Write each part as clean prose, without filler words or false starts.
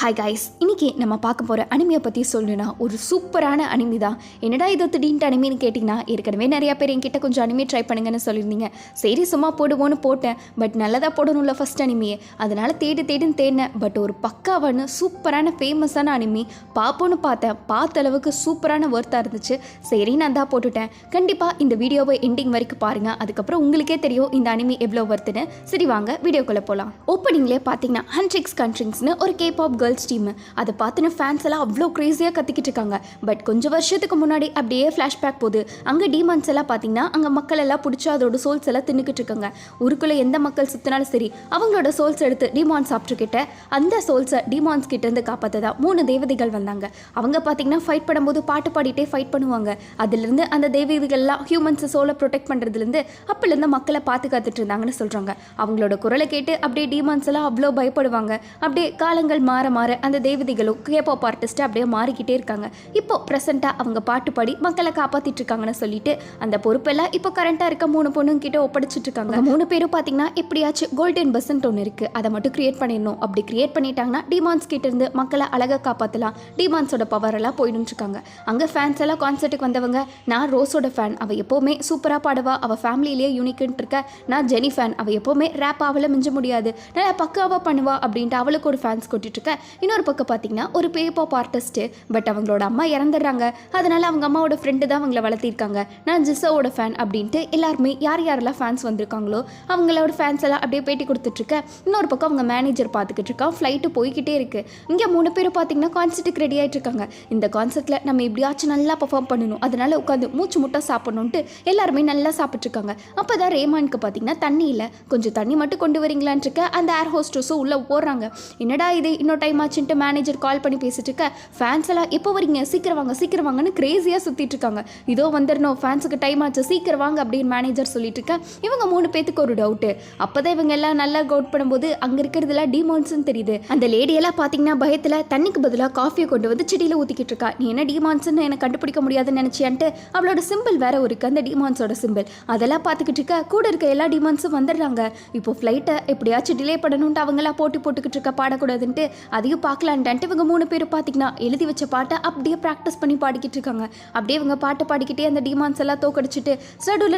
Hi guys, இன்றைக்கி நம்ம பார்க்க போகிற அனிமையை பற்றி சொல்லணுன்னா ஒரு சூப்பரான அனிமி தான். என்னடா இது திடீர்னு அனிமின்னு கேட்டிங்கன்னா, ஏற்கனவே நிறையா பேர் என்கிட்ட கொஞ்சம் அனிமே ட்ரை பண்ணுங்கன்னு சொல்லியிருந்தீங்க. சரி சும்மா போடுவோன்னு போட்டேன், பட் நல்லதாக போடணும்ல ஃபஸ்ட் அனிமியே. அதனால் தேடின்னு தேடினேன். பட் ஒரு பக்காவான சூப்பரான ஃபேமஸான அனிமி பார்ப்போன்னு பார்த்தேன். பார்த்த அளவுக்கு சூப்பரான ஒர்த்தாக இருந்துச்சு. சரி நான் தான் போட்டுட்டேன். கண்டிப்பாக இந்த வீடியோவை எண்டிங் வரைக்கும் பாருங்கள். அதுக்கப்புறம் உங்களுக்கே தெரியும் இந்த அனிமி எவ்வளோ ஒர்த்துன்னு. சரி வாங்க வீடியோக்குள்ளே போகலாம். ஓப்பனிங்லேயே பார்த்தீங்கன்னா ஹண்ட்ரிக்ஸ் கண்ட்ரிங்ஸ்னு ஒரு கேபாப் கேர்ள்ஸ் டீம். அதை பார்த்துன்னு ஃபேன்ஸ் எல்லாம் அவ்வளோ க்ரேஸியாக கத்திக்கிட்டு இருக்காங்க. பட் கொஞ்சம் வருஷத்துக்கு முன்னாடி அப்படியே ஃப்ளாஷ்பேக் போகுது. அங்கே டீமான்ஸ் எல்லாம் பார்த்தீங்கன்னா அங்கே மக்கள் எல்லாம் பிடிச்சி அதோட சோல்ஸ் எல்லாம் தின்னுக்கிட்டு இருக்காங்க. ஊருக்குள்ளே எந்த மக்கள் சுற்றினாலும் சரி அவங்களோட சோல்ஸ் எடுத்து டீமான்ஸ் சாப்பிட்டுக்கிட்ட அந்த சோல்ஸை டீமான்ஸ் கிட்டேருந்து காப்பாற்றதா 3 தேவதைகள் வந்தாங்க. அவங்க பார்த்தீங்கன்னா ஃபைட் பண்ணும்போது பாட்டு பாடிட்டே ஃபைட் பண்ணுவாங்க. அதுலேருந்து அந்த தேவதைகள்லாம் ஹியூமன்ஸை சோலை ப்ரொடெக்ட் பண்ணுறதுலேருந்து அப்போலேருந்து மக்களை பாதுகாத்துட்டு இருந்தாங்கன்னு சொல்கிறாங்க. அவங்களோட குரலை கேட்டு அப்படியே டீமான்ஸ் எல்லாம் அவ்வளோ பயப்படுவாங்க. அப்படியே காலங்கள் மாற மாற அந்த தேவதைகளும் கேபாப் ஆர்டிஸ்ட்டு அப்படியே மாறிக்கிட்டே இருக்காங்க. இப்போ ப்ரெசென்ட்டாக அவங்க பாட்டு பாடி மக்களை காப்பாற்றிட்டு இருக்காங்கன்னு சொல்லிட்டு அந்த பொறுப்பெல்லாம் இப்போ கரண்ட்டாக இருக்க 3 பொண்ணுங்க கிட்ட ஒப்படைச்சிட்டு இருக்காங்க. 3 பேரும் பார்த்தீங்கன்னா எப்படியாச்சும் கோல்டன் பஸ்ன்னு ஒன்று இருக்குது, அதை மட்டும் கிரியேட் பண்ணிடணும். அப்படி கிரியேட் பண்ணிட்டாங்கன்னா டிமான்ஸ் கிட்ட இருந்து மக்களை அழகாக காப்பாற்றலாம். டிமான்ஸோட பவர் எல்லாம் போயிட்டு இருக்காங்க. அங்கே ஃபேன்ஸ் எல்லாம் கான்சர்ட்டுக்கு வந்தவங்க, நான் ரோஸோட ஃபேன், அவள் எப்போவுமே சூப்பராக பாடுவா, அவள் ஃபேமிலியிலேயே யூனிக்குன்ட்டு இருக்க. நான் ஜெனி ஃபேன், அவள் எப்போவுமே ரேப் அவளை மிஞ்ச முடியாது, நல்லா பக்காவாக பண்ணுவா அப்படின்ட்டு அவளுக்கு ஒரு ஃபேன்ஸ் கொட்டிட்டு இருக்க. இன்னொரு பக்கம் பார்த்தீங்கன்னா ஒரு பேபாப் ஆர்டிஸ்ட்டு, பட் அவங்களோட அம்மா இறந்துடுறாங்க. அதனால அவங்க அம்மாவோட ஃப்ரெண்டு தான் அவங்கள வளர்த்திருக்காங்க. நான் ஜிசோவோட ஃபேன் அப்படின்ட்டு எல்லாருமே யாரெல்லாம் ஃபேன்ஸ் வந்திருக்காங்களோ அவங்களோட ஃபேன்ஸ் எல்லாம் அப்படியே பேட்டி கொடுத்துட்ருக்க. இன்னொரு பக்கம் அவங்க மேனேஜர் பார்த்துக்கிட்டு இருக்கா. ஃப்ளைட்டு போய்கிட்டே இருக்குது. இங்கே 3 பேரும் பார்த்தீங்கன்னா கான்சர்ட்டுக்கு ரெடி ஆகிட்டு இருக்காங்க. இந்த கான்சர்ட்டில் நம்ம எப்படியாச்சும் நல்லா பர்ஃபார்ம் பண்ணணும், அதனால உட்காந்து மூச்சு முட்டை சாப்பிடணுன்ட்டு எல்லாருமே நல்லா சாப்பிட்ருக்காங்க. அப்போ தான் ரேமானுக்கு பார்த்தீங்கன்னா தண்ணி இல்லை, கொஞ்சம் தண்ணி மட்டும் கொண்டு வரீங்களான்னு இருக்க. அந்த ஏர் ஹோஸ்டஸும் உள்ளே போடுறாங்க. என்னடா இது இன்னொரு டைம் ஆச்சுன்ட்டு மேனேஜர் கால் பண்ணி பேசிட்டு இருக்க. ஃபேன்ஸ் எல்லாம் எப்போ வரீங்க, சீக்கிரம் வாங்கன்னு கிரேஸியாக சுற்றிட்டு இருக்காங்க. இதோ வந்துடணும், ஃபேன்ஸுக்கு டைம் ஆச்சு, சீக்கிரம் வாங்க அப்படின்னு மேனேஜர் சொல்லிட்டு இருக்க. இவங்க 3 பேத்துக்கு ஒரு டவுட்டு. அப்போதான் இவங்க எல்லாம் நல்லா கவுட் பண்ணும்போது அங்கே இருக்கிறதுலாம் டிமான்ஸ்ன்னு தெரியுது. அந்த லேடியெல்லாம் பார்த்தீங்கன்னா பயத்தில் தண்ணிக்கு பதிலாக காஃபியை கொண்டு வந்து செடியில் ஊற்றிக்கிட்டு இருக்கா. நீ என்ன டிமான்ஸ்ன்னு எனக்கு கண்டுபிடிக்க முடியாதுன்னு நினச்சியான்ட்டு அவளோட சிம்பிள் வேற இருக்கு, அந்த டிமான்ஸோட சிம்பிள். அதெல்லாம் பார்த்துக்கிட்டு இருக்க. கூட இருக்க எல்லா டிமான்ஸும் வந்துடுறாங்க. இப்போ ஃப்ளைட்டை எப்படியாச்சும் டிலே பண்ணணுன்ட்டு அவங்களாம் போட்டுக்கிட்டு இருக்க, பாடக்கூடாதுன்ட்டு அதையும் பார்க்கலான்ட்டு இவங்க 3 பேரும் பார்த்தீங்கன்னா எழுதி வச்ச பாட்டை அப்படியே ப்ராக்டிஸ் பண்ணி பாடிக்கிட்டு இருக்காங்க. அப்படியே இவங்க பாட்டை பாடிக்கிட்டே அந்த டிமான்ஸ் எல்லாம் தோக்கடிச்சிட்டு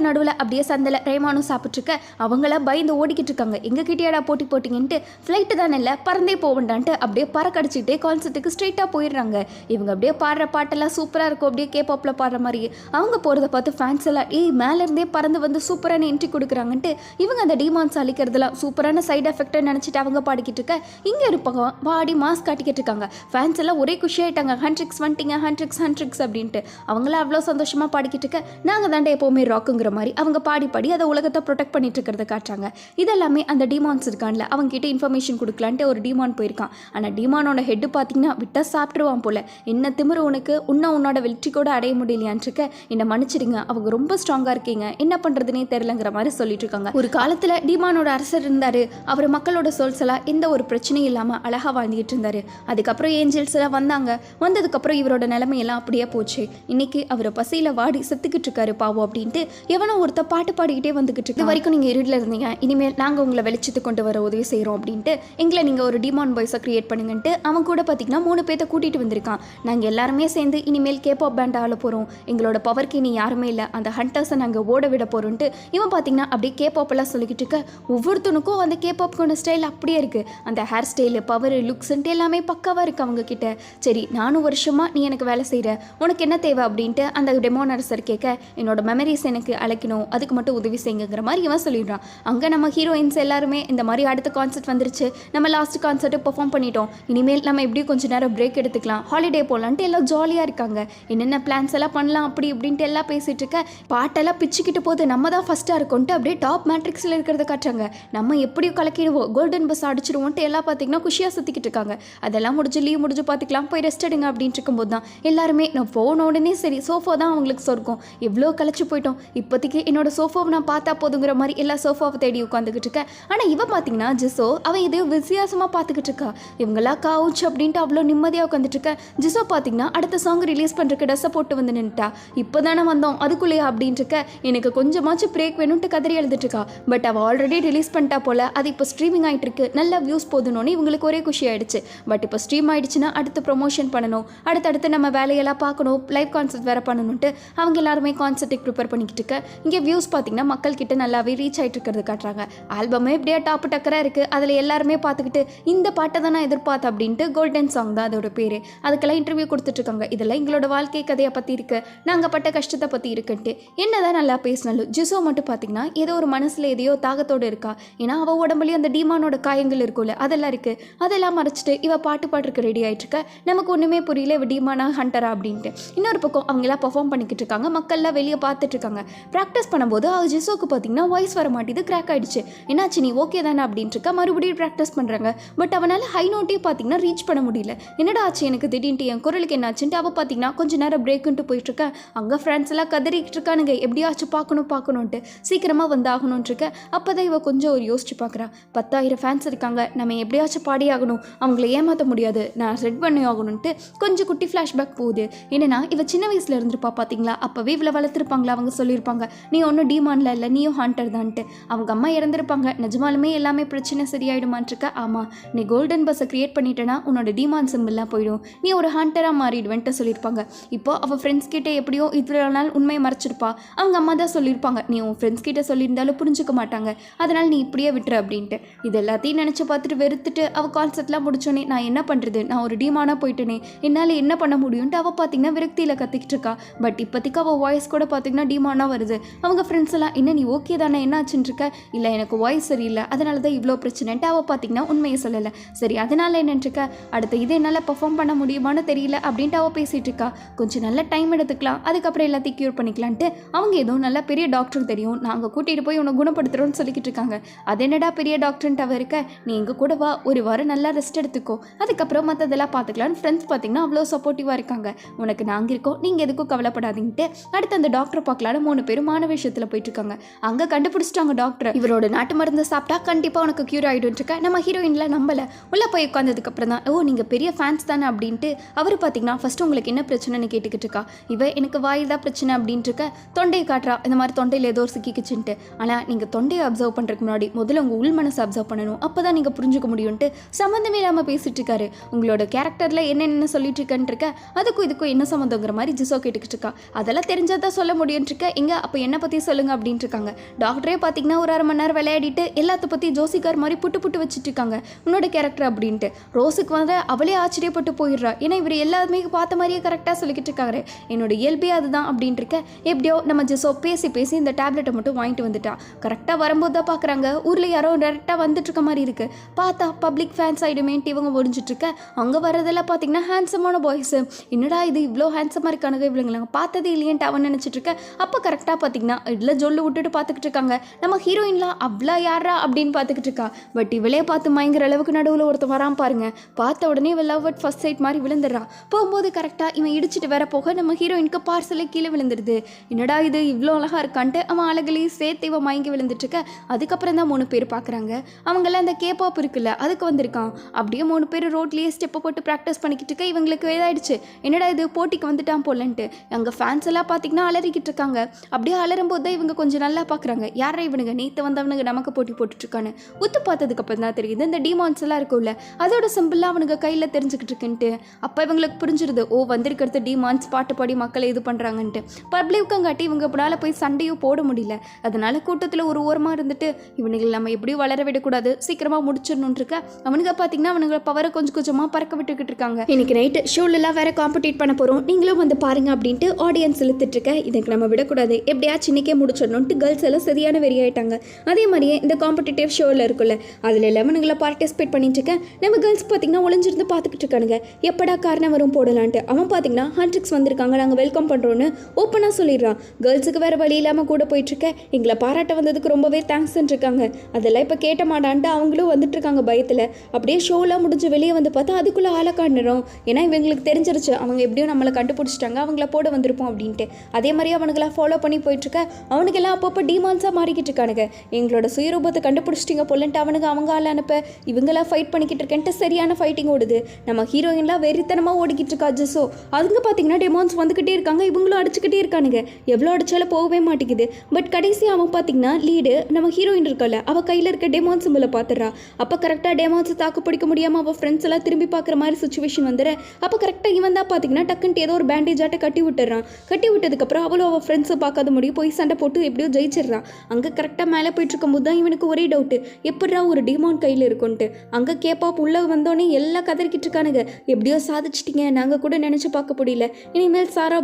நடுவில் அப்படியே சந்தில் ரேமானும் சாப்பிட்ருக்க. அவங்களாம் பயந்து ஓடிக்கிட்டு இருக்காங்க. எங்ககிட்டயாடா போட்டிங்கன்ட்டு. ஃப்ளைட்டு தானே இல்லை, பறந்தே போவேண்டான்ட்டு அப்படியே பறக்கடிச்சிக்கிட்டே கான்சர்ட்டுக்கு ஸ்ட்ரெயிட்டாக போயிடுறாங்க. இவங்க அப்படியே பாடுற பாட்டெல்லாம் சூப்பராக இருக்கும், அப்படியே கேபாப்பில் பாடுற மாதிரி. அவங்க போகிறத பார்த்து ஃபேன்ஸ் எல்லாம் மேலேருந்தே பறந்து வந்து சூப்பரான என்ட்ரி கொடுக்குறாங்கன்ட்டு இவங்க அந்த டிமான்ஸ் அழிக்கிறதுலாம் சூப்பரான சைடு எஃபெக்ட்னு நினச்சிட்டு அவங்க பாடிக்கிட்டு இருக்க. இங்கே ஒரு பக்கம் வாடி மாஸ்க் காட்டிக்கிட்டு இருக்காங்க. ஃபேன்ஸ் எல்லாம் ஒரே குஷியாயிட்டாங்க. ஹண்ட்ரிக்ஸ் வந்துட்டீங்க, ஹண்ட்ரிக்ஸ் அப்படின்ட்டு அவங்களாம் அவ்வளோ சந்தோஷமாக பாடிக்கிட்டு இருக்க. நாங்கள் தாண்டே எப்போவுமே ராக்குங்கிற மாதிரி அவங்க பாடி அதை உலகத்தை ப்ரொடெக்ட் பண்ணிட்டு இருக்கிறத காட்டுறாங்க. இதெல்லாமே அந்த டிமான்ஸ் இருக்கான்ல, அவங்க கிட்ட இன்ஃபர்மேஷன் கொடுக்கலான்ட்டு ஒரு டிமான் போயிருக்கான். ஆனால் டிமானோட ஹெட்டு பார்த்தீங்கன்னா விட்டா சாப்பிட்ருவான் போல. என்ன திமிரு உனக்கு, உன்னோட வெற்றி கூட அடைய முடியலையான்னு இருக்க. என்னை மன்னிச்சிடுங்க, அவங்க ரொம்ப ஸ்ட்ராங்காக இருக்கீங்க, என்ன பண்ணுறதுனே தெரிலங்கிற மாதிரி சொல்லிட்டு இருக்காங்க. ஒரு காலத்தில் டிமானோட அரசர் இருந்தார். அவர் மக்களோட சோல்ஸ் எல்லாம் எந்த ஒரு பிரச்சனையும் இல்லாமல் அழகாக வாழ்ந்துகிட்டு இருந்தார். அதுக்கப்புறம் ஏஞ்சல்ஸ் எல்லாம் வந்தாங்க. வந்ததுக்கப்புறம் இவரோட நிலைமையெல்லாம் அப்படியே போச்சு. இன்னைக்கு அவரை பசியில் வாடி செத்துக்கிட்டு இருக்காரு பாவம் அப்படின்ட்டு எவனோ ஒருத்த பாட்டு பாடிக்கிட்டே வந்துக்கிட்டு இருக்கு. இது வரைக்கும் நீங்கள் இருட்டில் இருந்தீங்க, இனிமேல் நாங்கள் உங்களை வெளிச்சத்து கொண்டு வர உதவி செய்கிறோம் அப்படின்ட்டு எங்களை நீங்கள் ஒரு டிமான் பாய்ஸை கிரியேட் பண்ணுங்கன்ட்டு அவன் கூட பார்த்தீங்கன்னா 3 பேர்த்த கூட்டிகிட்டு வந்திருக்கான். நாங்கள் எல்லாருமே சேர்ந்து இனிமேல் கேபாப் பேண்ட் ஆள போகிறோம், எங்களோட பவருக்கு இனி யாருமே இல்லை, அந்த ஹண்டர்ஸை நாங்கள் ஓட விட போகிறோன்ட்டு இவன் பார்த்தீங்கன்னா அப்படியே கேபாப்பெல்லாம் சொல்லிக்கிட்டு இருக்க. ஒவ்வொருத்தனுக்கும் அந்த கேபாப்கான ஸ்டைல் அப்படியே இருக்குது. அந்த ஹேர் ஸ்டைலு, பவர், லுக்ஸ்ன்ட்டு எல்லாமே பக்காவாக இருக்குது அவங்க கிட்ட. சரி 4 வருஷமாக நீ எனக்கு வேலை செய்கிற, உனக்கு என்ன தேவை அப்படின்ட்டு அந்த டெமோன் அரசர் கேட்க. என்னோட மெமரிஸ் எனக்கு அழைக்கணும், அதுக்கு மட்டும் உதவி செய்யுங்கிற மாதிரி இவன் சொல்லிடுறான். அங்கே நம்ம ஹீரோயின்ஸ் எல்லாருமே இந்த மாதிரி அடுத்த கான்சர்ட் வந்துருச்சு, நம்ம லாஸ்ட் கான்சர்ட்டு பெர்ஃபார்ம் பண்ணிட்டோம், இனிமேல் நம்ம எப்படி கொஞ்சம் நேரம் பிரேக் எடுத்துக்கலாம், ஹாலிடே போகலான்ட்டு எல்லாம் ஜாலியாக இருக்காங்க. என்னென்ன பிளான்ஸ் எல்லாம் பண்ணலாம் அப்படி இப்படின்ட்டு எல்லாம் பேசிகிட்டு இருக்க. பாட்டெல்லாம் பிச்சுக்கிட்டு போது நம்ம தான் ஃபஸ்ட்டாக இருக்கோன்ட்டு அப்படியே டாப் மேட்ரிக்ஸில் இருக்கிறத காட்டுறாங்க. நம்ம எப்படியும் கலக்கிடுவோம், கோல்டன் பஸ் அடிச்சிடுவோன்ட்டு எல்லாம் பார்த்தீங்கன்னா குஷியாக சுற்றிக்கிட்டு இருக்காங்க. அதெல்லாம் லீவ் முடிஞ்சு பார்த்துக்கலாம், போய் ரெஸ்ட் எடுங்க அப்படின்ட்டு இருக்கும்போது தான் எல்லாருமே நான் போன உடனே சரி சோஃபா தான் அவங்களுக்கு சொர்க்கம், எவ்வளோ களைச்சி போயிட்டோம், இப்போதைக்கு என்னோட சோஃபாவை நான் பார்த்தா போதுங்கிற மாதிரி எல்லா சோஃபாவை தேடி உட்காந்துக்கிட்டு இருக்கேன். ஆனால் இவன் பார்த்தீங்கன்னா ஜிசோ அவன் எதையோ வித்தியாசமாக பார்த்துக்கிட்டு இருக்கா. இவங்களா கவுச் அப்படின்ட்டு அவ்வளோ நிம்மதியாக உட்காந்துட்டு இருக்கேன். ஜிசோ பார்த்தீங்கன்னா அடுத்த சாங் ரிலீஸ் பண்ணுறதுக்கு ட்ரெஸ்ஸை போட்டு வந்து நின்றுட்டா. இப்போ தானே வந்தோம் அதுக்குள்ளேயே அப்படின்ட்டு இருக்க. எனக்கு கொஞ்சமாச்சும் பிரேக் வேணும்ட்டு கதறி எழுதிட்டு இருக்கா. பட் அவள் ஆல்ரெடி ரிலீஸ் பண்ணிட்டா போல, அது இப்போ ஸ்ட்ரீமிங் ஆகிட்டு இருக்கு, நல்ல வியூஸ் போதுனோன்னு இவங்களுக்கு ஒரே குஷி ஆயிடுச்சு. ஆயிடுச்சு. பட் இப்போ ஸ்ட்ரீம் ஆயிடுச்சுன்னா அடுத்து ப்ரொமோஷன் பண்ணணும், அடுத்தடுத்து நம்ம வேலையெல்லாம் பார்க்கணும், லைவ் கான்சர்ட் வேறு பண்ணணுன்ட்டு அவங்க எல்லாருமே கான்சர்ட்டுக்கு ப்ரிப்பேர் பண்ணிக்கிட்டு இருக்க இங்கே வியூஸ் பார்த்தீங்கன்னா மக்கள்கிட்ட நல்லாவே ரீச் ஆகிட்டு இருக்கிறது காட்டுறாங்க. ஆல்பமே எப்படியா டாப்பு டக்கராக இருக்குது. அதில் எல்லாருமே பார்த்துக்கிட்டு இந்த பாட்டை தான் நான் எதிர்பார்த்தேன் அப்படின்ட்டு கோல்டன் சாங் தான் அதோட பேர். அதுக்கெல்லாம் இன்டர்வியூ கொடுத்துட்ருக்காங்க. இதெல்லாம் எங்களோட வாழ்க்கை கதையை பற்றி இருக்குது, நாங்கள் பட்ட கஷ்டத்தை பற்றி இருக்குன்ட்டு. என்னதான் நல்லா பேசினாலும் ஜிசோ மட்டும் பார்த்தீங்கன்னா ஏதோ ஒரு மனசில் எதையோ தாகத்தோடு இருக்கா. ஏன்னா அவள் உடம்புலேயும் அந்த டீமானோட காயங்கள் இருக்கும்ல, அதெல்லாம் இருக்குது. அதெல்லாம் மறைச்சிட்டு இவள் பாட்டு பாட்டுக்கு ரெடி ஆகிட்டு இருக்க. நமக்கு ஒன்றுமே புரியல இவ டீமானா ஹண்டரா அப்படின்ட்டு. இன்னொரு பக்கம் அவங்களாம் பர்ஃபார்ம் பண்ணிக்கிட்டு இருக்காங்க, மக்கள்லாம் வெளியே பார்த்துட்டு இருக்காங்க. ப்ராக்டிஸ் பண்ணும்போது ஜிசோக்கு பார்த்தீங்கன்னா வாய்ஸ் வர மாட்டேது, கிராக் ஆகிடுச்சு. என்னாச்சு நீ ஓகே தானே அப்படின்ட்டு இருக்கா. மறுபடியும் ப்ராக்டிஸ் பண்ணுறாங்க. பட் அவனால் ஹை நோட்டே பார்த்தீங்கன்னா ரீச் பண்ண முடியல. என்னடா ஆச்சு எனக்கு திடீர்னு என் குரலுக்கு என்னாச்சுன்ட்டு அவள் பார்த்தீங்கன்னா கொஞ்சம் நேரம் பிரேக்குன்ட்டு போயிட்டுருக்க. அங்கே ஃப்ரெண்ட்ஸ் எல்லாம் கதறிக்கிட்டு இருக்கானுங்க, எப்படியாச்சும் பார்க்கணுன்ட்டு சீக்கிரமாக வந்து ஆகணும்னு இருக்க. அப்போ தான் இவ கொஞ்சம் ஒரு யோசிச்சு பார்க்குறா. 10,000 ஃபேன்ஸ் இருக்காங்க, நம்ம எப்படியாச்சும் பாடி ஆகணும், அவங்கள ஏமாற்ற முடியாது, நான் செட் பண்ணி ஆகணும்ன்ட்டு கொஞ்சம் குட்டி ஃப்ளாஷ்பேக் போகுது. என்னன்னா இவ சின்ன வயசில் இருந்திருப்பா பார்த்தீங்களா, அப்போவே இவ்வளோ வளர்த்துருப்பாங்களா. அவங்க சொல்லியிருப்பாங்க நீ ஒன்றும் டீமான்ல இல்லை, நீயும் ஹண்டர் தான்ட்டு. அவங்க அம்மா இறந்துருப்பாங்க. நிஜமாலுமே எல்லாமே பிரச்சனை சரியாயிடுமான்னு இருக்க. ஆமாம், நீ கோல்டன் பஸ்ஸை கிரியேட் பண்ணிட்டேன்னா உன்னோட டிமாண்ட் சிம்பிள்லாம் போயிடும், நீ ஒரு ஹண்டராக மாறிடுவேன்ட்டு சொல்லியிருப்பாங்க. இப்போ அவள் ஃப்ரெண்ட்ஸ் கிட்டே எப்படியோ இவ்வளோ நாள் உண்மையை மறைச்சிருப்பா. அவங்க அம்மா தான் சொல்லியிருப்பாங்க நீ உன் ஃப்ரெண்ட்ஸ் கிட்டே சொல்லியிருந்தாலும் புரிஞ்சுக்க மாட்டாங்க, அதனால் நீ இப்படியே விட்டுரு அப்படின்ட்டு. இது எல்லாத்தையும் நினச்சி பார்த்துட்டு வெறுத்துட்டு அவள் கான்செப்ட்லாம் முடிச்சோன்னே நான் என்ன பண்ணுறது, நான் ஒரு டீமானாக போயிட்டேனே, என்னால் என்ன பண்ண முடியும்ட்டு அவள் பார்த்தீங்கன்னா விரக்தியில் கத்திக்கிட்டு இருக்கா. பட் இப்போதைக்கு அவள் வாய்ஸ் கூட பார்த்தீங்கன்னா டீமானாக வருது. அவங்க ஃப்ரெண்ட்ஸ் எல்லாம் என்ன நீ ஓகே தானே, என்ன ஆச்சுன்னு இருக்க. இல்லை எனக்கு வாய்ஸ் சரியில்லை, அதனால தான் இவ்வளோ பிரச்சனைன்ட்டு அவள் பார்த்தீங்கன்னா உண்மையை சொல்லலை. சரி அதனால என்னன்னு இருக்க, அடுத்து இது என்னால் பர்ஃபார்ம் பண்ண முடியுமான்னு தெரியல அப்படின்ட்டு அவள் பேசிகிட்டு இருக்கா. கொஞ்சம் நல்ல டைம் எடுத்துக்கலாம், அதுக்கப்புறம் எல்லாத்தையும் க்யூர் பண்ணிக்கலான்ட்டு அவங்க ஏதோ நல்ல பெரிய டாக்டர் தெரியும், நாங்கள் கூட்டிகிட்டு போய் உன்னை குணப்படுத்துகிறோன்னு சொல்லிக்கிட்டு இருக்காங்க. அது என்னடா பெரிய டாக்டர்ன்ட்டு அவள் இருக்க, நீ எங்கள் கூட வா, ஒரு வாரம் நல்லா ரெஸ்ட் எடுத்துக்கோ, அதுக்கப்புறம் மற்றதெல்லாம் பார்த்துக்கலான்னு ஃப்ரெண்ட்ஸ் பார்த்தீங்கன்னா அவ்வளோ சப்போர்ட்டிவாக இருக்காங்க. உனக்கு நாங்கள் இருக்கோம், நீங்கள் எதுக்கும் கவலைப்படாதீங்கட்டு அடுத்து அந்த டாக்டரை பார்க்கலான்னு 3 பேரும் மான விஷயத்தில் போயிட்டு இருக்காங்க. அங்கே கண்டுபிடிச்சிட்டாங்க டாக்டர், இவரோட நாட்டு மருந்து சாப்பிட்டா கண்டிப்பாக உனக்கு க்யூர் ஆகிடும் இருக்க. நம்ம ஹீரோயின்லாம் நம்பலை. உள்ளே போய் உட்காந்ததுக்கப்புறம் தான் ஓ நீங்கள் பெரிய ஃபேன்ஸ் தானே அப்படின்ட்டு அவர் பார்த்தீங்கன்னா ஃபஸ்ட்டு உங்களுக்கு என்ன பிரச்சனைன்னு கேட்டுக்கிட்டு இருக்கா. இவ எனக்கு வாய் தான் பிரச்சனை அப்படின்ட்டு இருக்க. தொண்டையை காட்டுறா, இந்த மாதிரி தொண்டையில் ஏதோ ஒரு சிக்கிக்குச்சுன்ட்டு. ஆனால் நீங்கள் தொண்டையை அப்சர்வ் பண்ணுறதுக்கு முன்னாடி முதல்ல உங்கள் உள் மனசை அப்சர்வ் பண்ணணும், அப்போ தான் நீங்கள் புரிஞ்சுக்க முடியும்ட்டு சம்மந்தமே இல்லாமல் பேசிட்டு இருக்காரு. உங்களோட கேரக்டரில் என்னென்ன சொல்லிட்டு இருக்கேன்னு இருக்க, அதுக்கும் இதுக்கும் என்ன சம்மந்தங்கிற மாதிரி ஜிசோ கேட்டுக்கிட்டு இருக்கா. அதெல்லாம் தெரிஞ்சால் தான் சொல்ல முடியும்னு இருக்க. எங்கே அப்போ என்னை பற்றி சொல்லுங்கள் அப்படின்ட்டு இருக்காங்க. டாக்டரே பார்த்தீங்கன்னா ஒரு 1/2 மணி நேரம் விளையாடிட்டு எல்லாத்த பற்றி ஜோசிக்கார் மாதிரி புட்டு வச்சுட்டு இருக்காங்க உன்னோட கேரக்டர் அப்படின்ட்டு. ரோஸுக்கு வந்து அவளே ஆச்சரியப்பட்டு போயிடுறா. ஏன்னா இவர் எல்லாருமே பார்த்த மாதிரியே கரெக்டாக சொல்லிக்கிட்டு இருக்காரு, என்னோட இயல்பே அதுதான் அப்படின்ட்டு இருக்க. எப்படியோ நம்ம ஜிசோ பேசி இந்த டேப்லெட்டை மட்டும் வாங்கிட்டு வந்துட்டா. கரெக்டாக வரும்போது தான் பார்க்குறாங்க ஊரில் யாரோ டேரெக்டாக வந்துட்டு இருக்க மாதிரி இருக்கு. பார்த்தா பப்ளிக் ஃபேன்ஸ் ஆகிடுமேன்ட்டு இவங்க முடிஞ்சிட்டு இருக்க. அங்கே வரதெல்லாம் பார்த்தீங்கன்னா ஹேண்ட்ஸமான பாய்ஸு. என்னடா இது இவ்வளோ ஹேண்ட்ஸமாக இருக்கானுங்க, இவங்க பார்த்ததே இல்லையன்ட்டு அவன் நினச்சிட்டு இருக்க. அப்போ கரெக்டாக பார்த்தீங்கன்னா இதில் ஜொல்லு விட்டுட்டு பார்த்துக்கிட்டு இருக்காங்க. நம்ம ஹீரோயின்லாம் அவ்வளோ யாரா அப்படின்னு பார்த்துக்கிட்டு இருக்கா. பட் இவளே பார்த்து மயங்கிற அளவுக்கு நடுவில் ஒருத்தர் வரான் பாருங்க. பார்த்த உடனே இவள் லவ் அட் ஃபர்ஸ்ட் சைட் மாதிரி விழுந்துடுறா. போகும்போது கரெக்டாக இவன் இடிச்சிட்டு வேற போக நம்ம ஹீரோயினுக்கு பார்சலே கீழே விழுந்துடுது. என்னடா இது இவ்வளோ அழகாக இருக்கான்ட்டு அவன் அழகுலேயே சேர்த்து இவன் மயங்கி விழுந்துட்டு இருக்க. அதுக்கப்புறம் தான் 3 பேர் பார்க்குறாங்க. அவங்கெல்லாம் அந்த கேபாப் இருக்குல்ல அதுக்கு வந்திருக்கான். அப்படியே 3 பேர் ரோட்லேயே ஸ்டெப்பை போட்டு ப்ராக்டிஸ் பண்ணிக்கிட்டு இருக்க. இவங்களுக்கு இதாயிடுச்சு, என்னடா இது போட்டிக்கு வந்துட்டான் போலன்ட்டு. அங்கே ஃபேன்ஸ் எல்லாம் பார்த்தீங்கன்னா அலறிக்கிட்டு இருக்காங்க. அப்படியே அலறும்போது தான் இவங்க கொஞ்சம் நல்லா பார்க்குறாங்க. யாரா இவனுங்க நேற்று வந்தவனுங்க நமக்கு போட்டி போட்டுட்ருக்கான்னு. உத்து பார்த்ததுக்கு அப்புறம் தான் தெரியுது இந்த டிமான்ஸ் எல்லாம் இருக்கும்ல அதோட சிம்பிளாக அவனுங்க கையில் தெரிஞ்சுக்கிட்டு இருக்குன்ட்டு. அப்போ இவங்களுக்கு புரிஞ்சிருது, ஓ வந்திருக்கிறது டிமான்ஸ் பாட்டு பாடி மக்களை இது பண்ணுறாங்கன்ட்டு. பப்ளிக்காங்காட்டி இவங்க இப்படால போய் சண்டையும் போட முடியல. அதனால கூட்டத்தில் ஒரு ஓரமாக இருந்துட்டு இவனுங்களை நம்ம எப்படியும் வளர விடக்கூடாது, சீக்கிரமாக முடிச்சிடணுன்னு இருக்க. அவனுங்க பார்த்தீங்கன்னா அவனுங்களை பவரை கொஞ்சமாக பறக்க விட்டுக்கிட்டு இருக்காங்க. இன்னைக்கு நைட்டு ஷோலெல்லாம் வேற காம்படிட் பண்ண போகிறோம், நீங்களும் வந்து பாருங்க அப்படின்ட்டு ஆடியன்ஸ் இழுத்துட்டு இருக்க. இதுக்கு நம்ம விடக்கூடாது, எப்படியாச்சும் இன்னைக்கே முடிச்சிடணுன்ட்டு கேர்ள்ஸ் எல்லாம் சரியான வெறியாயிட்டாங்க. அதே மாதிரியே இந்த காம்படிட்டிவ் ஷோவில் இருக்குல்ல அதில் 11ங்களை பார்ட்டிசிபேட் பண்ணிட்டு இருக்கேன். நம்ம கேர்ள்ஸ் பார்த்தீங்கன்னா ஒளிஞ்சிருந்து பார்த்துக்கிட்டு இருக்கானுங்க, எப்படா காரணம் வரும் போடலான்ட்டு. அவன் பார்த்தீங்கன்னா ஹண்ட்ரிக்ஸ் வந்திருக்காங்க, நாங்கள் வெல்கம் பண்ணுறோன்னு ஓப்பனாக சொல்லிடுறான். கேர்ள்ஸுக்கு வேறு வழி இல்லாமல் கூட போயிட்டுருக்கேன். எங்களை பாராட்ட வந்ததுக்கு ரொம்பவே தேங்க்ஸ்ன்னு இருக்காங்க. அதெல்லாம் இப்போ கேட்ட மாட்டான்ட்டு அவங்களும் வந்துட்டு இருக்காங்க பயத்தில். அப்படியே ஷோலாம் முடிஞ்சு வெளியே வந்து பார்த்தா அதுக்குள்ளே ஆளை காணுறோம். ஏன்னா இவங்களுக்கு தெரிஞ்சிருச்சு அவங்க எப்படியும் நம்மளை கண்டுபிடிச்சிட்டாங்க, அவங்கள போட வந்திருப்போம் அப்படின்ட்டு. அதே மாதிரி அவனுங்களாம் ஃபாலோ பண்ணி போயிட்டுருக்க. அவனுக்கெல்லாம் அப்பப்போ டிமான்ஸாக மாறிக்கிட்டு இருக்கானுங்க. எங்களோட சுயரூபத்தை கண்டுபிடிச்சிட்டிங்க போலன்ட்டு அவனுங்க அவங்க ஆள் அனுப்ப இவங்களாம் ஃபைட் பண்ணிக்கிட்டு இருக்கேன்ட்டு சரியான ஃபைட்டிங் ஓடுது. நம்ம ஹீரோயின்லாம் வெறித்தனமாக ஓடிக்கிட்டு இருக்கா ஜிசோ. அதுங்க பார்த்தீங்கன்னா டெமான்ஸ் வந்துக்கிட்டே இருக்காங்க, இவங்களும் அடிச்சுக்கிட்டே இருக்கானுங்க. எவ்வளோ அடிச்சாலும் போகவே மாட்டேங்குது. பட் கடைசி அவன் பார்த்தீங்கன்னா லீடு நம்ம ஹீரோயின் இருக்கல அவள் கையில் இருக்க டெமான் சிம்பிளை பார்த்துடுறா. அப்போ கரெக்டாக டெமான்ஸை தாக்கு பிடிக்க முடியும் முடியாமல் அவள் ஃப்ரெண்ட்ஸ் எல்லாம் திரும்பி பார்க்குற மாதிரி சுச்சுவேஷன் வந்துடுற. அப்போ கரெக்டாக இவன் தான் பார்த்தீங்கன்னா டக்குன்ட்டு ஏதோ ஒரு பேண்டேஜ் ஆட்ட கட்டி விட்டுறான். கட்டி விட்டதுக்கப்புறம் அவளும் அவள் ஃப்ரெண்ட்ஸை பார்க்காத முடியும் போய் சண்டை போட்டு எப்படியோ ஜெயிச்சிடுறான். அங்கே கரெக்டாக மேலே போயிட்டு இருக்கும்போது தான் இவனுக்கு ஒரே டவுட்டு, எப்படா ஒரு டிமாண்ட் கையில் இருக்குன்ட்டு. அங்கே கேப்பாப் உள்ளே வந்தோடனே எல்லாம் கதறிக்கிட்டு இருக்கானுங்க. எப்படியோ சாதிச்சிட்டிங்க, நாங்கள் கூட நினச்சி பார்க்க முடியல, இனிமேல் சாரா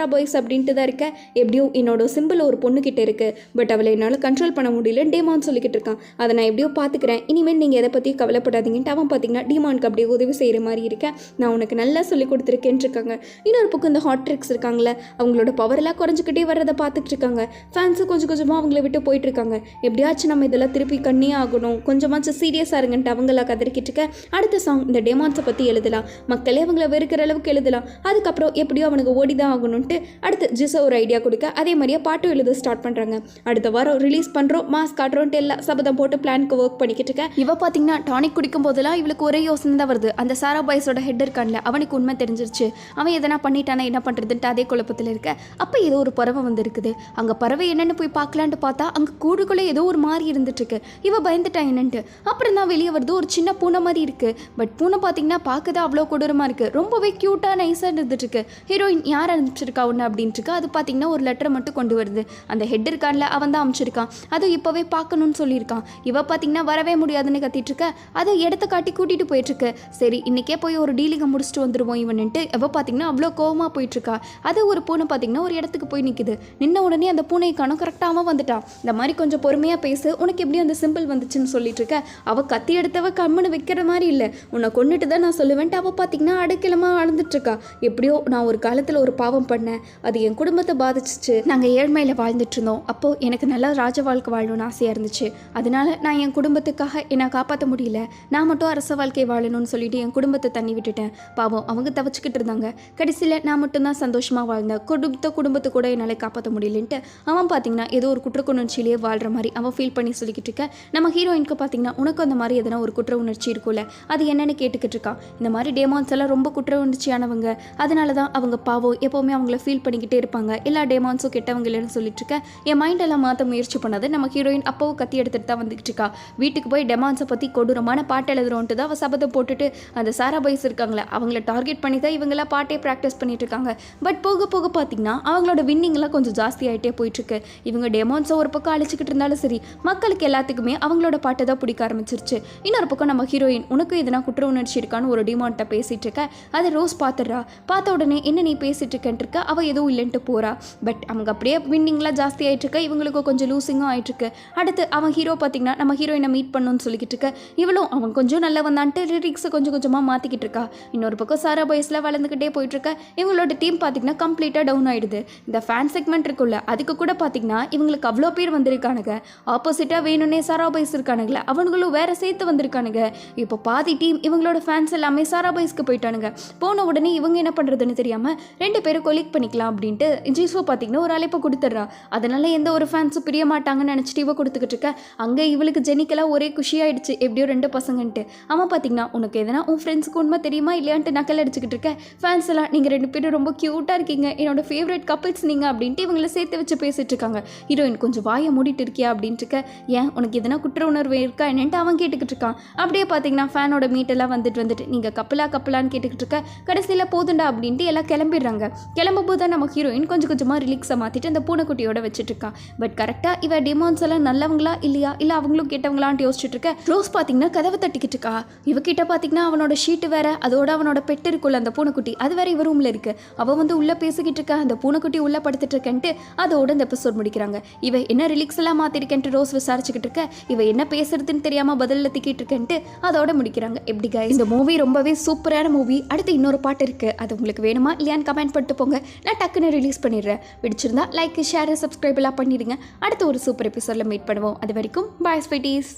பாய்ஸ் அப்படின்ட்டு தான் இருக்க. எப்படியோ என்னோட சிம்பிள் ஒரு பொண்ணுக்கிட்ட இருக்குது, பட் அவளை என்னால் கண்ட்ரோல் பண்ண முடியல டேமான் சொல்லிக்கிட்டு இருக்கான். அதை நான் எப்படியோ பார்த்துக்கிறேன், இனிமேல் நீங்கள் எதை பற்றி கவலைப்படாதீங்கன்ட்டு அவன் பார்த்தீங்கன்னா டிமாண்ட்க்கு அப்படியே உதவி செய்கிற மாதிரி இருக்கேன், நான் உனக்கு நல்லா சொல்லி கொடுத்துருக்கேன்னு இருக்காங்க. இன்னொரு பக்கம் இந்த ஹாட் ட்ரிக்ஸ் இருக்காங்களே, அவங்களோட பவரெல்லாம் குறைஞ்சிக்கிட்டே வர்றதை பார்த்துட்டு இருக்காங்க. ஃபேன்ஸு கொஞ்சம் கொஞ்சமாக அவங்கள விட்டு போயிட்டு இருக்காங்க. எப்படியாச்சும் நம்ம இதெல்லாம் திருப்பி கண்ணே ஆகணும், கொஞ்சமாச்சும் சீரியஸாக இருங்கன்ட்டு அவங்கள கதறிக்கிட்டு இருக்க. அடுத்த சாங் இந்த டேமான்ஸை பற்றி எழுதலாம், மக்களே அவங்கள வெறுக்கிற அளவுக்கு எழுதலாம், அதுக்கப்புறம் எப்படியோ அவனுக்கு ஓடி தான் ஆகணும்ட்டு அடுத்து ஜிசோ ஒரு ஐடியா கொடுக்க அதே மாதிரியே பாட்டும் எழுத ஸ்டார்ட் பண்ணுறாங்க. அடுத்த வாரம் ரிலீஸ் பண்ணுறோம், மாஸ் காட்டுறோன்ட்டு எல்லாம் சபதம் போட்டு பிளானுக்கு ஒர்க் பண்ணிக்கிட்டு இருக்க. இவ பார்த்தீங்கன்னா டானிக் குடிக்கும் போதெல்லாம் இவளுக்கு ஒரே யோசனை தான் வருது, அந்த சாரா பாய்ஸோட ஹெட் இருக்கான்ல அவனுக்கு உண்மை தெரிஞ்சிருச்சு, அவன் எதனா பண்ணிட்டானா என்ன பண்ணுறதுன்ட்டு அதே குழப்பத்தில் இருக்க. அப்போ ஏதோ ஒரு பறவை வந்து இருக்குது. அங்கே பறவை என்னென்னு போய் பார்க்கலான்ட்டு பார்த்தா அங்கே கூடுக்குள்ளே ஏதோ ஒரு மாதிரி இருந்துட்டு இருக்கு. இவ பயந்துட்டா என்னன்ட்டு. அப்புறம் தான் வெளியே வருது ஒரு சின்ன பூனை மாதிரி இருக்குது. பட் பூனை பார்த்தீங்கன்னா பார்க்கதான் அவ்வளோ கொடூரமாக இருக்குது, ரொம்பவே க்யூட்டாக நைஸாக இருந்துட்டு இருக்கு. ஹீரோயின் யார் அனுப்பிச்சிருக்கா ஒன்று அப்படின்ட்டு இருக்கு. அது பார்த்தீங்கன்னா ஒரு லெட்டரை மட்டும் கொண்டு வருது. அந்த ஹெட் இருக்கான்ல அவன் தான் அனுப்பிச்சிருக்கான், அதுவும் இப்போவே பார்க்கணும்னு சொல்லியிருக்கான். இவ பார்த்தீங்கன்னா வரவே முடியாதுன்னு கத்திட்டு இருக்க. அதை இடத்த காட்டி கூட்டிகிட்டு போயிட்டுருக்கு. சரி இன்னைக்கே போய் ஒரு டீலிங்கை முடிச்சுட்டு வந்துடுவோம் இவன்ட்டு. இவ பார்த்தீங்கன்னா அவ்வளோ கோவமாக போயிட்டுருக்கா. அது ஒரு பூனை பார்த்தீங்கன்னா ஒரு இடத்துக்கு போய் நிற்குது. நின்ன உடனே அந்த பூனை காணோம், கரெக்டாக அவன் வந்துட்டான். இந்த மாதிரி கொஞ்சம் பொறுமையாக பேசு, உனக்கு எப்படி அந்த சிம்பிள் வந்துச்சுன்னு சொல்லிட்டு இருக்க. அவள் கத்தி எடுத்தவ கம்முன்னு வைக்கிற மாதிரி இல்லை, உன்னை கொண்டுட்டு தான் நான் சொல்லுவேன்ட்டு அவள் பார்த்தீங்கன்னா அடைக்கலமாக அழுந்துட்டுருக்கா. எப்படியோ நான் ஒரு காலத்தில் ஒரு பாவம் பண்ணேன், அது என் குடும்பத்தை பாதிச்சிச்சு, நாங்கள் ஏழ்மையில் வாழ்ந்துட்டு இருந்தோம், அப்போது எனக்கு நல்லா ராஜ வாழ்க்கை வாழணும்னு ஆசையாக இருந்துச்சு, அதனால நான் என் குடும்பத்துக்காக என்னை காப்பாற்ற முடியல, நான் மட்டும் அரச வாழ்க்கை வாழணும்னு சொல்லிட்டு என் குடும்பத்தை தண்ணி விட்டுட்டேன். பாவம் அவங்க தவச்சிக்கிட்டு இருந்தாங்க, கடைசியில் நான் மட்டும்தான் சந்தோஷமாக வாழ்ந்தேன், குடும்பத்தை கூட என்னால் காப்பாற்ற முடியலன்ட்டு அவன் பார்த்தீங்கன்னா ஏதோ ஒரு குற்ற உணர்ச்சியிலேயே வாழ்கிற மாதிரி அவன் ஃபீல் பண்ணி சொல்லிக்கிட்டு இருக்க. நம்ம ஹீரோயினுக்கு பார்த்தீங்கன்னா உனக்கு அந்த மாதிரி எதனா ஒரு குற்ற உணர்ச்சி இருக்கும்ல, அது என்னென்னு கேட்டுக்கிட்டு இருக்கான். இந்த மாதிரி டேமான்ஸ் எல்லாம் ரொம்ப குற்ற உணர்ச்சியானவங்க, அதனால தான் அவங்க பாவம் எப்போவுமே அவங்கள ஃபீல் பண்ணிக்கிட்டே இருப்பாங்க, எல்லா டேமான்ஸும் கெட்டவங்க இல்லைன்னு சொல்லிட்டு இருக்க. என் மைண்டெல்லாம் மாற்ற முயற்சி பண்ணது நம்ம ஹீரோயின் அப்போவும் கத்தி எடுத்துகிட்டு தான் வந்துக்கிட்டு இருக்கா. வீட்டுக்கு போய் டெமான்ஸை பற்றி கொடூரமான பாட்டு எழுதுறோன்ட்டு தான் அவள் சபதம் போட்டுட்டு அந்த சாரா பாய்ஸ் இருக்காங்களே அவங்கள டார்கெட் பண்ணி தான் இவங்களாம் பாட்டே ப்ராக்டிஸ் பண்ணிட்டு இருக்காங்க. பட் போக போக பார்த்தீங்கன்னா அவங்களோட வின்னிங்லாம் கொஞ்சம் ஜாஸ்தி ஆகிட்டே போயிட்டுருக்கு. இவங்க டெமான்ஸை ஒரு பக்கம் அழிச்சிக்கிட்டு இருந்தாலும் சரி, மக்களுக்கு எல்லாத்துக்குமே அவங்களோட பாட்டை தான் பிடிக்க ஆரம்பிச்சிருச்சு. இன்னொரு பக்கம் நம்ம ஹீரோயின் உனக்கும் எதனா குற்ற உணர்ச்சி இருக்கான்னு ஒரு டிமாண்ட்டை பேசிகிட்டு இருக்க. அதை ரோஸ் பார்த்துடுறா. பார்த்த உடனே என்ன நீ பேசிகிட்டு இருக்கேன்ட்டு இருக்க, அவள் எதுவும் இல்லைன்ட்டு போகிறா. பட் அவங்க அப்படியே வின்னிங்லாம் ஜாஸ்தி ஆகிட்டு இருக்க, இவங்களுக்கு கொஞ்சம் லூசிங்கும் ஆகிட்டுருக்கு. அடுத்து அவன் ஹீரோ பார்த்தீங்கன்னா நம்ம ஹீரோயினை மீட் பண்ணணும்னு சொல்லிக்கிட்டு இருக்க. இவளும் அவன் கொஞ்சம் நல்லா வந்தான்ட்டு லிரிக்ஸை கொஞ்சம் கொஞ்சமாக மாற்றிக்கிட்டு இருக்கா. இன்னொரு பக்கம் சாரா பாய்ஸில் வளர்ந்துக்கிட்டே போயிட்டுருக்க. இவங்களோட டீம் பார்த்தீங்கன்னா கம்ப்ளீட்டாக டவுன் ஆகிடுது. இந்த ஃபேன் செக்மெண்ட் இருக்குல்ல அதுக்கு கூட பார்த்தீங்கன்னா இவங்களுக்கு அவ்வளோ பேர் வந்திருக்கானுங்க. ஆப்போசிட்டாக வேணும்னே சாரா பாய்ஸ் இருக்கானுங்களே அவங்களும் வேற சேர்த்து வந்திருக்கானுங்க. இப்போ பாதி டீம் இவங்களோட ஃபேன்ஸ் எல்லாமே சாரா பாய்ஸ்க்கு போயிட்டானுங்க. போன உடனே இவங்க என்ன பண்ணுறதுன்னு தெரியாமல் 2 பேரும் கொலிக் பண்ணிக்கலாம் அப்படின்ட்டு ஜீசோ பார்த்தீங்கன்னா ஒரு அழைப்பை கொடுத்துட்றா. அதனால எந்த ஒரு ஃபேன்ஸும் பிரிய மாட்டாங்கன்னு நினச்சிட்டு இவ கொடுத்துக்கிட்டு இருக்க. அங்கே இவளுக்கு ஜெனிக்கெல்லாம் ஒரே குஷியாயிடுச்சு, எப்படியோ 2 பசங்கன்ட்டு. அவன் பார்த்தீங்கன்னா உனக்கு எதனா உன் ஃப்ரெண்ட்ஸுக்கு உண்மை தெரியுமா இல்லையான்ட்டு நக்கல் அடிச்சுக்கிட்டு இருக்க. ஃபேன்ஸ் எல்லாம் நீங்கள் 2 பேரும் ரொம்ப க்யூட்டாக இருக்கீங்க, என்னோட ஃபேவரட் கப்பிள்ஸ் நீங்கள் அப்படின்ட்டு இவங்களை சேர்த்து வச்சு பேசிட்டு இருக்காங்க. ஹீரோயின் கொஞ்சம் வாயை மூடிட்டு இருக்கியா அப்படின்ட்டு இருக்க. ஏன் உனக்கு எதனா குற்ற உணர்வு இருக்கா என்னன்ட்டு அவன் கேட்டுக்கிட்டு இருக்கான். அப்படியே பார்த்தீங்கன்னா ஃபேனோட மீட்டெல்லாம் வந்துட்டு நீங்கள் கப்பலான்னு கேட்டுக்கிட்டு இருக்க. கடைசியில் போதுண்டா அப்படின்ட்டு எல்லாம் கிளம்பிடுறாங்க. கிளம்பும்போது தான் நம்ம ஹீரோயின் கொஞ்சம் கொஞ்சமாக ரிலீக்ஸை மாற்றிட்டு அந்த பூனைக்குட்டியோட வச்சுட்டு இருக்கா. பட் கரெக்டாக இவ டெமான்ஸ் எல்லாம் நல்லவங்களா இல்லையா இல்லை அவங்களும் கேட்டவங்களான்ட்டு யோசிச்சுட்டு இருக்க. ரோஸ் பார்த்தீங்கன்னா கதவை தட்டிக்கிட்டு இருக்கா. இவகிட்ட பார்த்தீங்கன்னா அவனோட ஷீட்டு வேற, அதோட அவனோட பெட்டு இருக்குள்ள அந்த பூனைக்குட்டி அது வேற இவ ரூமில் இருக்கு. அவள் வந்து உள்ளே பேசிக்கிட்டு இருக்கா, அந்த பூனைக்குட்டி உள்ளே படுத்துட்டு இருக்கேன்ட்டு அதோட இந்த எபிசோட் முடிக்கிறாங்க. இவ என்ன ரிலீக்ஸ் எல்லாம் மாற்றிருக்கேன்ட்டு ரோஸ் விசாரிச்சுக்கிட்டு இருக்க. இவ என்ன பேசுறதுன்னு தெரியாமல் பதிலில் திக்கிட்டு இருக்கேன்ட்டு அதோட முடிக்கிறாங்க. எப்படி guys, இந்த மூவி ரொம்பவே சூப்பரான மூவி. அடுத்து இன்னொரு பாட்டு இருக்குது, அது உங்களுக்கு வேணுமா இல்லையான்னு கமெண்ட் பண்ணிட்டு போங்க, நான் டக்குன்னு ரிலீஸ் பண்ணிடுறேன். பிடிச்சிருந்தா லைக் ஷேர் சப்ஸ்கிரைப் எல்லாம் பண்ணிடுங்க. அடுத்து ஒரு சூப்பர் எபிசோடில் மீட் பண்ணுவோம். அது வரைக்கும் பாய் ஸ்வீட்டீஸ்.